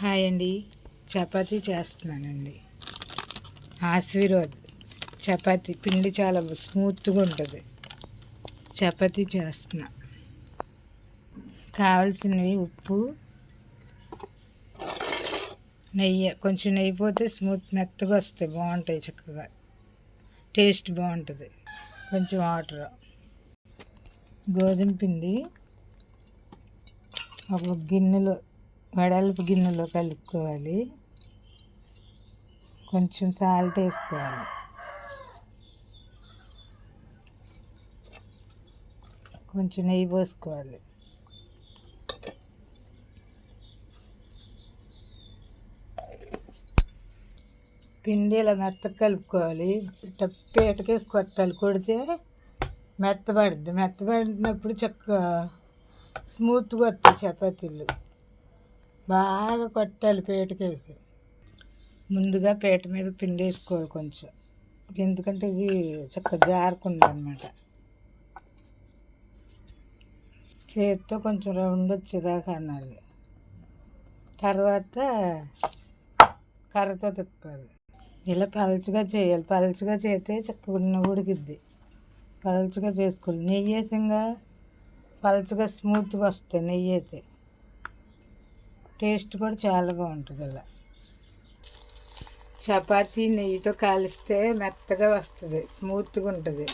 Hi అండి, చపాతీ చేస్తున్నానండి. ఆశీర్వాద్ చపాతీ పిండి చాలా స్మూత్గా ఉంటుంది. చపాతీ చేస్తున్నా. కావాల్సినవి ఉప్పు, నెయ్యి. కొంచెం నెయ్యి పోతే మెత్తగా వస్తాయి, బాగుంటాయి, చక్కగా టేస్ట్ బాగుంటుంది. కొంచెం వాటర్, గోధుమ పిండి ఒక గిన్నెలో, వెడల్పు గిన్నెలో కలుపుకోవాలి. కొంచెం సాల్ట్ వేసుకోవాలి. కొంచెం నెయ్యి పోసుకోవాలి. పిండి ఇలా మెత్తగా కలుపుకోవాలి. ఇట్లా పీటకేసి కొట్టాలి. కొడితే మెత్తబడుద్ది. మెత్తబడినప్పుడు చక్కగా స్మూత్గా వస్తాయి చపాతీలు. బాగా కొట్టాలి పీటకేసి. ముందుగా పీట మీద పిండి వేసుకోవాలి కొంచెం, ఎందుకంటే ఇవి చక్కగా జారకుండా అనమాట. చేతితో కొంచెం రౌండ్ వచ్చేదాకా అనాలి. తర్వాత కర్రతో తిప్పాలి. ఇలా పలుచగా చేయాలి. పలుచగా చేస్తే చక్కగా ఉడికిద్ది. పలుచగా చేసుకోవాలి. నెయ్యి వేసింగా పలుచగా స్మూత్గా వస్తాయి. నెయ్యి అయితే టేస్ట్ కూడా చాలా బాగుంటుంది. ఇలా చపాతీ నెయ్యితో కాలిస్తే మెత్తగా వస్తుంది, స్మూత్గా ఉంటుంది.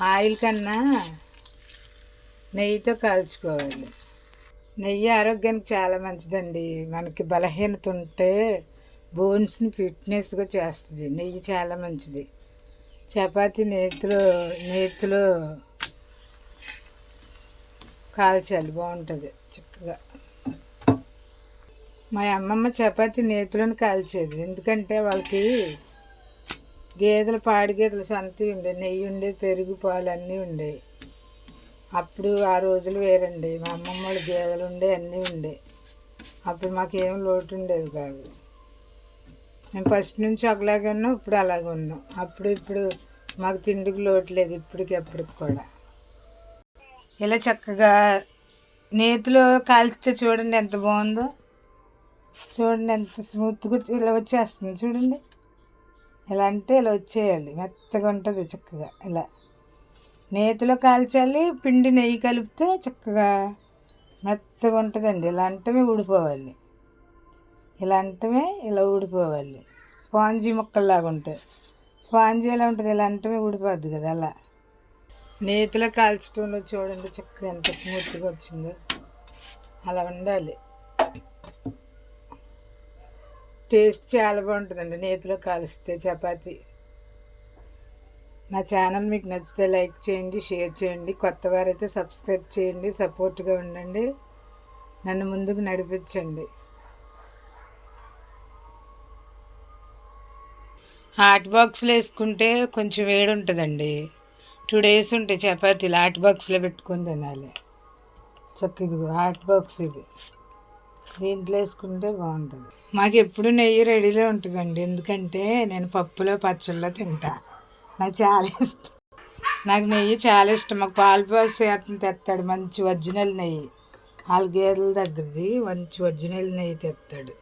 ఆయిల్ కన్నా నెయ్యితో కాల్చుకోవాలి. నెయ్యి ఆరోగ్యానికి చాలా మంచిదండి. మనకి బలహీనత ఉంటే బోన్స్ని ఫిట్నెస్గా చేస్తుంది. నెయ్యి చాలా మంచిది. చపాతీ నేతిలో కాల్చాలి, బాగుంటుంది చక్కగా. మా అమ్మమ్మ చపాతీ నేతిలోని కాల్చేది. ఎందుకంటే వాళ్ళకి పాడి గేదెలు సంతి ఉండేది, నెయ్యి ఉండేది, పెరుగు, పాలు అన్నీ ఉండేవి. అప్పుడు ఆ రోజులు వేరండి. మా అమ్మమ్మ వాళ్ళు గేదెలు ఉండే, అన్నీ ఉండే. అప్పుడు మాకేం లోటు ఉండేది కాదు. మేము ఫస్ట్ నుంచి ఒకలాగే ఉన్నాం, ఇప్పుడు అలాగే ఉన్నాం. ఇప్పుడు మాకు తిండికి లోటు లేదు, ఎప్పటికి కూడా. ఇలా చక్కగా నేతిలో కాల్చితే చూడండి ఎంత బాగుందో. చూడండి ఎంత స్మూత్గా ఇలా వచ్చేస్తుంది. చూడండి, ఇలా అంటే ఇలా వచ్చేయాలి. మెత్తగా ఉంటుంది చక్కగా. ఇలా నేతిలో కాల్చాలి. పిండి నెయ్యి కలిపితే చక్కగా మెత్తగా ఉంటుందండి. ఇలా అంటమే ఊడిపోవాలి. ఇలా ఊడిపోవాలి. స్పాంజీ ముక్కల్లాగా ఉంటాయి. స్పాంజీ ఎలా ఉంటుంది, ఇలా అంటమే ఊడిపోద్ది కదా. అలా నేతిలో కాల్చడంలో చూడండి చక్కగా ఎంత స్మూత్గా వచ్చిందో. అలా ఉండాలి. టేస్ట్ చాలా బాగుంటుందండి నేతిలో కాలిస్తే చపాతీ. నా ఛానల్ మీకు నచ్చితే లైక్ చేయండి, షేర్ చేయండి. కొత్త వారైతే సబ్స్క్రైబ్ చేయండి. సపోర్ట్గా ఉండండి, నన్ను ముందుకు నడిపించండి. హాట్ బాక్స్లో వేసుకుంటే కొంచెం వేడి ఉంటుందండి. 2 days ఉంటాయి చపాతీలు. హాట్ బాక్స్లో పెట్టుకొని తినాలి. ఇదిగో హాట్ బాక్స్ ఇది. దీంట్లో వేసుకుంటే బాగుంటుంది. మాకు ఎప్పుడు నెయ్యి రెడీలో ఉంటుందండి. ఎందుకంటే నేను పప్పులో పచ్చళ్ళలో తింటా. నాకు చాలా ఇష్టం. నాకు నెయ్యి చాలా ఇష్టం. మాకు పాలు పోసి అతను తెస్తాడు మంచి ఒరిజినల్ నెయ్యి. 4 గేదెల దగ్గరది మంచి ఒరిజినల్ నెయ్యి తెస్తాడు.